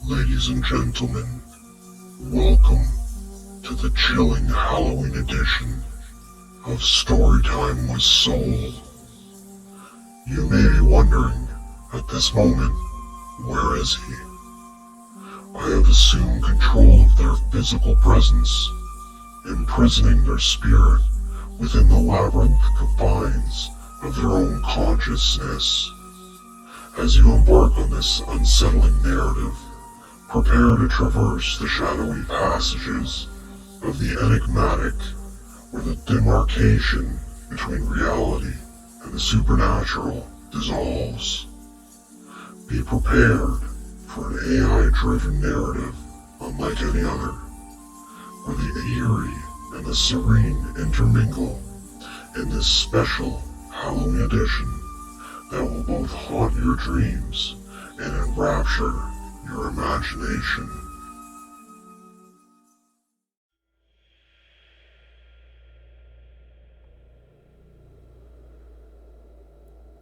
Ladies and gentlemen, welcome to the chilling Halloween edition of Storytime with Soul. You may be wondering, at this moment, where is he? I have assumed control of their physical presence, imprisoning their spirit within the labyrinth confines of their own consciousness. As you embark on this unsettling narrative, prepare to traverse the shadowy passages of the enigmatic, where the demarcation between reality and the supernatural dissolves. Be prepared for an AI-driven narrative unlike any other, where the eerie and the serene intermingle in this special Halloween edition that will both haunt your dreams and enrapture your imagination.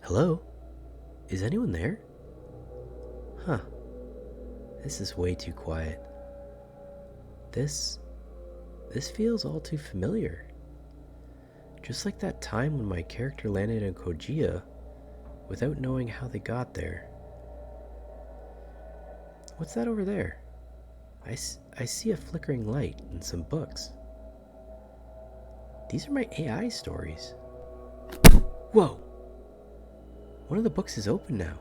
Hello? Is anyone there? Huh. This is way too quiet. This feels all too familiar. Just like that time when my character landed in Kojia without knowing how they got there. What's that over there? I see a flickering light and some books. These are my AI stories. Whoa! One of the books is open now,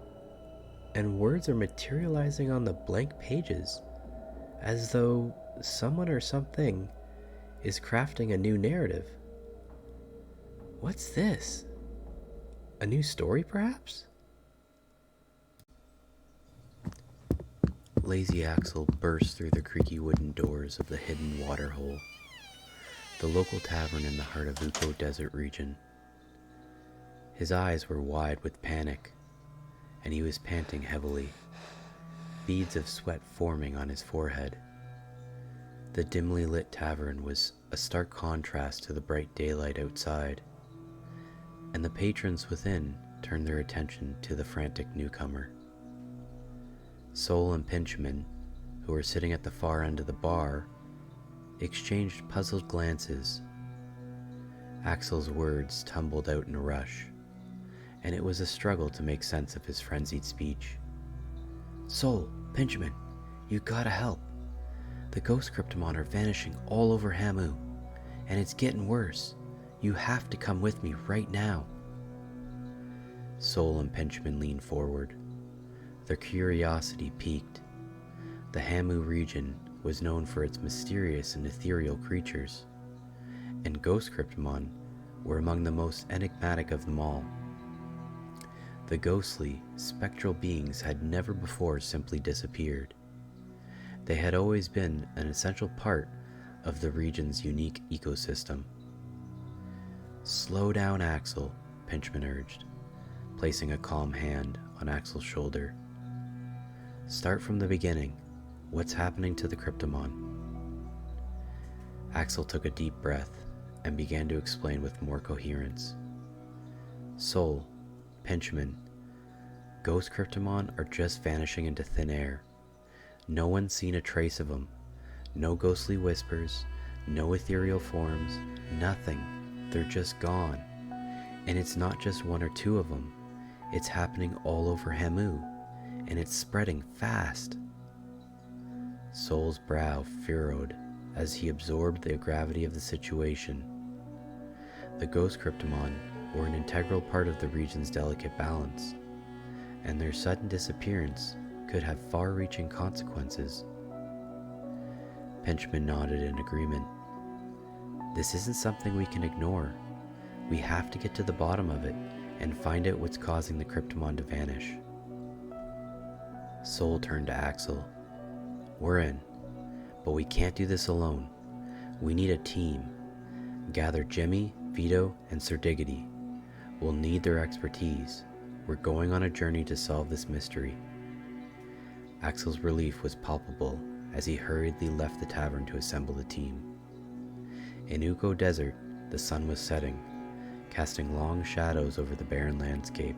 and words are materializing on the blank pages, as though someone or something is crafting a new narrative. What's this? A new story, perhaps? Lazy Axel burst through the creaky wooden doors of the hidden waterhole, the local tavern in the heart of Uko Desert region. His eyes were wide with panic, and he was panting heavily, beads of sweat forming on his forehead. The dimly lit tavern was a stark contrast to the bright daylight outside, and the patrons within turned their attention to the frantic newcomer. Soul and Pinchman, who were sitting at the far end of the bar, exchanged puzzled glances. Axel's words tumbled out in a rush, and it was a struggle to make sense of his frenzied speech. Soul, Pinchman, you gotta help. The ghost Cryptomon are vanishing all over Hamu, and it's getting worse. You have to come with me right now. Soul and Pinchman leaned forward. Their curiosity piqued. The Hamu region was known for its mysterious and ethereal creatures, and ghost Cryptomon were among the most enigmatic of them all. The ghostly, spectral beings had never before simply disappeared. They had always been an essential part of the region's unique ecosystem. Slow down, Axel, Pinchman urged, placing a calm hand on Axel's shoulder. Start from the beginning. What's happening to the Cryptomon? Axel took a deep breath and began to explain with more coherence. Soul, Pinchman, ghost Cryptomon are just vanishing into thin air. No one's seen a trace of them. No ghostly whispers, no ethereal forms, nothing. They're just gone. And it's not just one or two of them. It's happening all over Hamu, and it's spreading fast. Soul's brow furrowed as he absorbed the gravity of the situation. The ghost Cryptomon were an integral part of the region's delicate balance, and their sudden disappearance could have far-reaching consequences. Pinchman nodded in agreement. This isn't something we can ignore. We have to get to the bottom of it and find out what's causing the Cryptomon to vanish. Soul turned to Axel. We're in, but we can't do this alone. We need a team. Gather Jimmy, Vito, and Sir Diggity. We'll need their expertise. We're going on a journey to solve this mystery. Axel's relief was palpable as he hurriedly left the tavern to assemble the team. In Uko Desert, the sun was setting, casting long shadows over the barren landscape.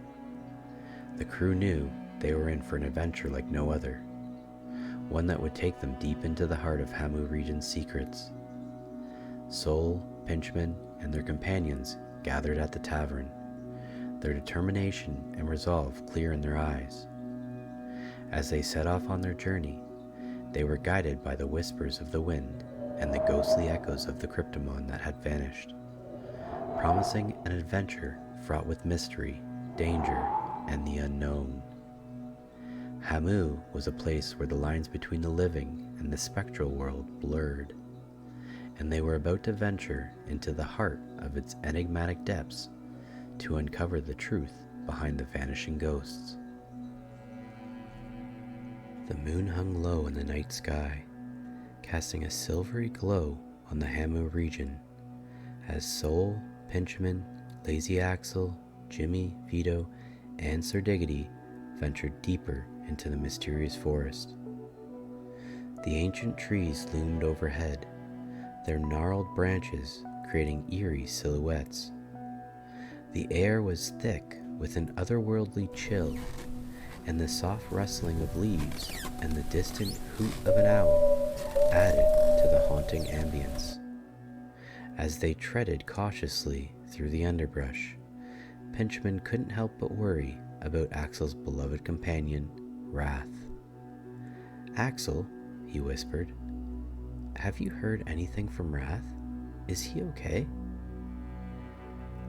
The crew knew they were in for an adventure like no other, one that would take them deep into the heart of Hamu region's secrets. Sol, Pinchman, and their companions gathered at the tavern, their determination and resolve clear in their eyes. As they set off on their journey, they were guided by the whispers of the wind and the ghostly echoes of the cryptomon that had vanished, promising an adventure fraught with mystery, danger, and the unknown. Hamu was a place where the lines between the living and the spectral world blurred, and they were about to venture into the heart of its enigmatic depths to uncover the truth behind the vanishing ghosts. The moon hung low in the night sky, casting a silvery glow on the Hamu region, as Sol, Pinchman, Lazy Axel, Jimmy, Vito, and Sir Diggity ventured deeper into the mysterious forest. The ancient trees loomed overhead, their gnarled branches creating eerie silhouettes. The air was thick with an otherworldly chill, and the soft rustling of leaves and the distant hoot of an owl added to the haunting ambience. As they treaded cautiously through the underbrush, Pinchman couldn't help but worry about Axel's beloved companion, Wrath. "Axel," he whispered, "have you heard anything from Wrath? Is he okay?"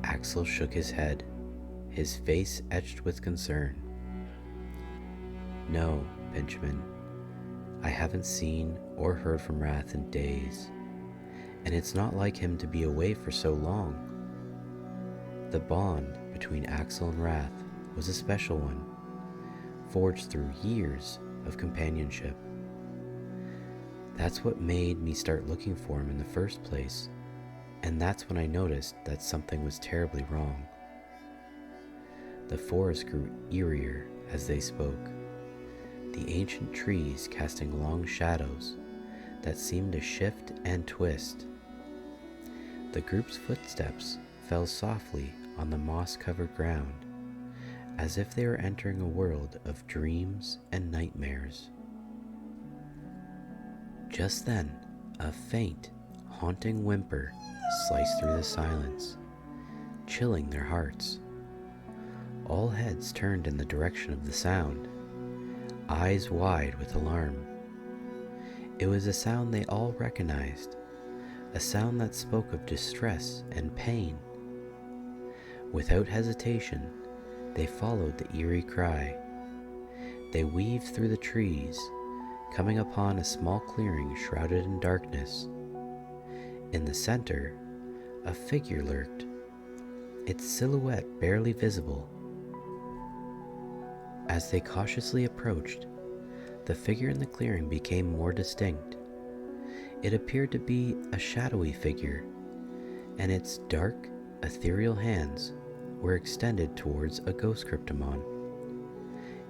Axel shook his head, his face etched with concern. "No, Pinchman, I haven't seen or heard from Wrath in days, and it's not like him to be away for so long." The bond between Axel and Wrath was a special one, forged through years of companionship. That's what made me start looking for him in the first place, and that's when I noticed that something was terribly wrong. The forest grew eerier as they spoke, the ancient trees casting long shadows that seemed to shift and twist. The group's footsteps fell softly on the moss-covered ground, as if they were entering a world of dreams and nightmares. Just then, a faint, haunting whimper sliced through the silence, chilling their hearts. All heads turned in the direction of the sound, eyes wide with alarm. It was a sound they all recognized, a sound that spoke of distress and pain. Without hesitation, they followed the eerie cry. They weaved through the trees, coming upon a small clearing shrouded in darkness. In the center, a figure lurked, its silhouette barely visible. As they cautiously approached, the figure in the clearing became more distinct. It appeared to be a shadowy figure, and its dark, ethereal hands were extended towards a ghost cryptomon,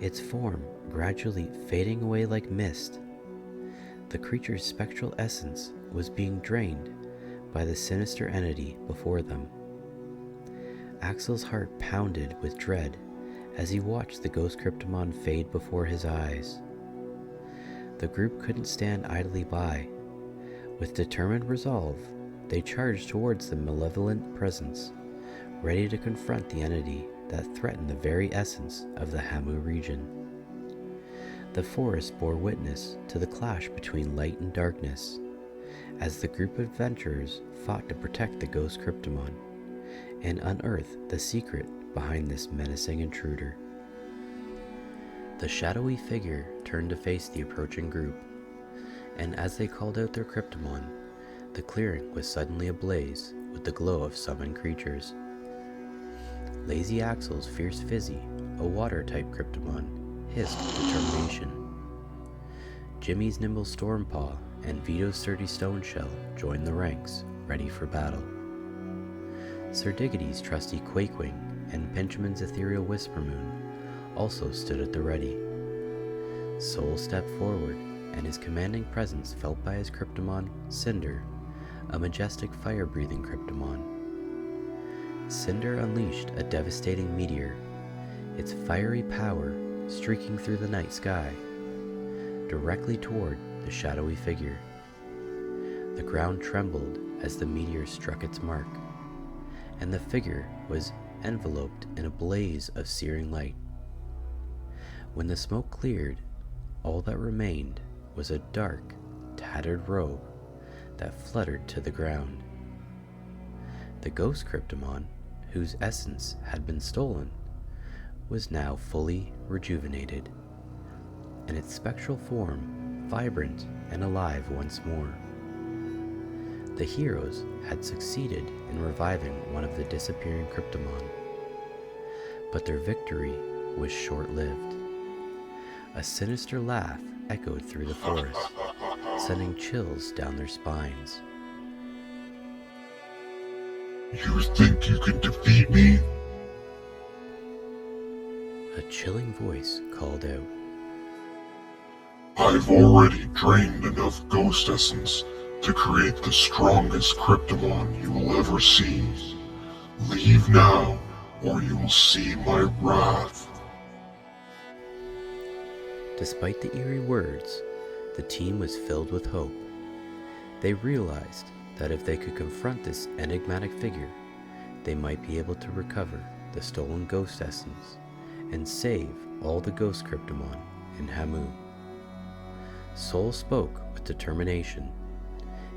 its form gradually fading away like mist. The creature's spectral essence was being drained by the sinister entity before them. Axel's heart pounded with dread as he watched the ghost cryptomon fade before his eyes. The group couldn't stand idly by. With determined resolve, they charged towards the malevolent presence, ready to confront the entity that threatened the very essence of the Hamu region. The forest bore witness to the clash between light and darkness, as the group of adventurers fought to protect the ghost cryptomon and unearth the secret behind this menacing intruder. The shadowy figure turned to face the approaching group, and as they called out their cryptomon, the clearing was suddenly ablaze with the glow of summoned creatures. Lazy Axel's Fierce Fizzy, a water-type cryptomon, hissed with determination. Jimmy's Nimble Stormpaw and Vito's Sturdy Stoneshell joined the ranks, ready for battle. Sir Diggity's trusty Quakewing and Pinchman's Ethereal Whispermoon also stood at the ready. Sol stepped forward, and his commanding presence felt by his cryptomon, Cinder, a majestic fire-breathing cryptomon. Cinder unleashed a devastating meteor, its fiery power streaking through the night sky, directly toward the shadowy figure. The ground trembled as the meteor struck its mark, and the figure was enveloped in a blaze of searing light. When the smoke cleared, all that remained was a dark, tattered robe that fluttered to the ground. The ghost Cryptomon, whose essence had been stolen, was now fully rejuvenated, and its spectral form vibrant and alive once more. The heroes had succeeded in reviving one of the disappearing Cryptomon, but their victory was short-lived. A sinister laugh echoed through the forest, sending chills down their spines. You think you can defeat me? A chilling voice called out. I've already drained enough ghost essence to create the strongest Cryptomon you will ever see. Leave now, or you will see my wrath. Despite the eerie words, the team was filled with hope. They realized that if they could confront this enigmatic figure, they might be able to recover the stolen ghost essence and save all the ghost Cryptomon in Hamu. Soul spoke with determination,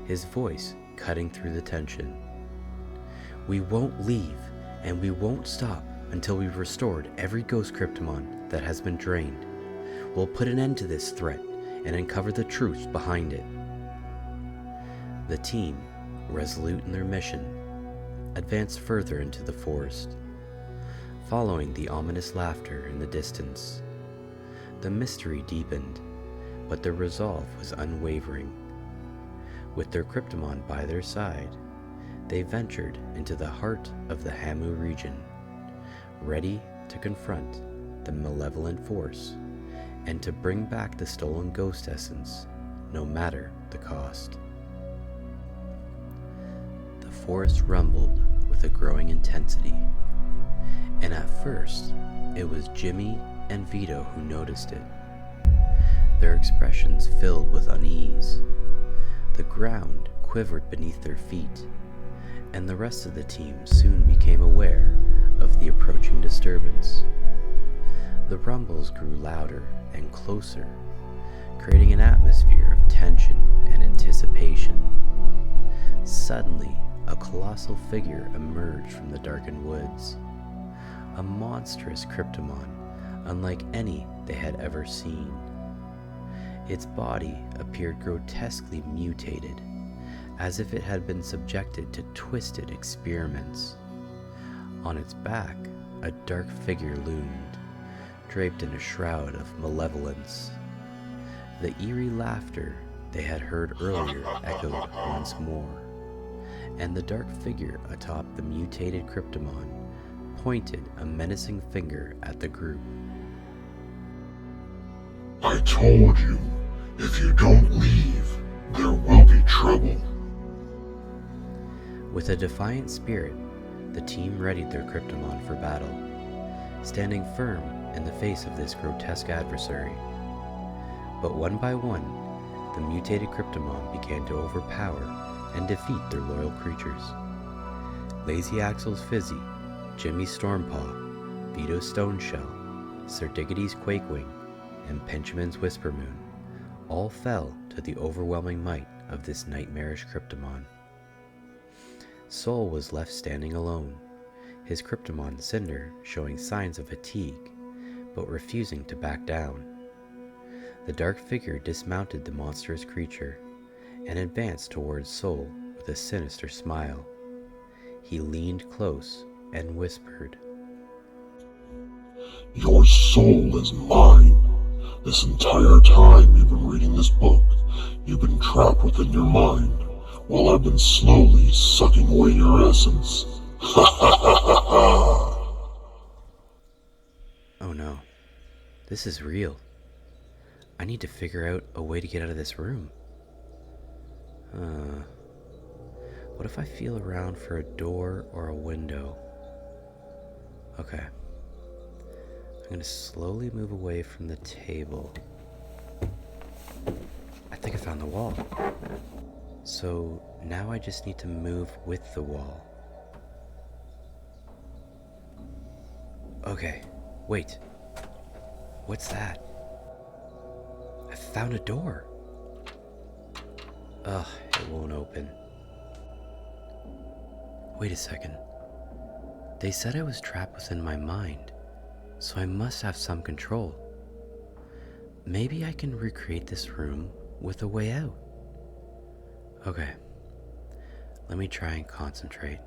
his voice cutting through the tension. We won't leave, and we won't stop until we've restored every ghost Cryptomon that has been drained. We'll put an end to this threat and uncover the truth behind it. The team, resolute in their mission, advanced further into the forest, following the ominous laughter in the distance. The mystery deepened, but their resolve was unwavering. With their Cryptomon by their side, they ventured into the heart of the Hamu region, ready to confront the malevolent force and to bring back the stolen ghost essence, no matter the cost. The forest rumbled with a growing intensity, and at first it was Jimmy and Vito who noticed it. Their expressions filled with unease. The ground quivered beneath their feet, and the rest of the team soon became aware of the approaching disturbance. The rumbles grew louder and closer, creating an atmosphere of tension and anticipation. Suddenly, a colossal figure emerged from the darkened woods, a monstrous Cryptomon unlike any they had ever seen. Its body appeared grotesquely mutated, as if it had been subjected to twisted experiments. On its back, a dark figure loomed, draped in a shroud of malevolence. The eerie laughter they had heard earlier echoed once more, and the dark figure atop the mutated Cryptomon pointed a menacing finger at the group. I told you, if you don't leave, there will be trouble. With a defiant spirit, the team readied their Cryptomon for battle, standing firm in the face of this grotesque adversary. But one by one, the mutated Cryptomon began to overpower and defeat their loyal creatures. Lazy Axel's Fizzy, Jimmy Stormpaw, Vito Stoneshell, Sir Diggity's Quakewing, and Pinchman's Whispermoon all fell to the overwhelming might of this nightmarish Cryptomon. Soul was left standing alone, his Cryptomon Cinder showing signs of fatigue, but refusing to back down. The dark figure dismounted the monstrous creature and advanced towards Soul with a sinister smile. He leaned close and whispered, Your soul is mine. This entire time you've been reading this book, you've been trapped within your mind, while I've been slowly sucking away your essence. Ha ha ha ha ha! Oh no, this is real. I need to figure out a way to get out of this room. What if I feel around for a door or a window? Okay. I'm gonna slowly move away from the table. I think I found the wall. So now I just need to move with the wall. Okay, wait. What's that? I found a door. Ugh, it won't open. Wait a second. They said I was trapped within my mind, so I must have some control. Maybe I can recreate this room with a way out. Okay, let me try and concentrate.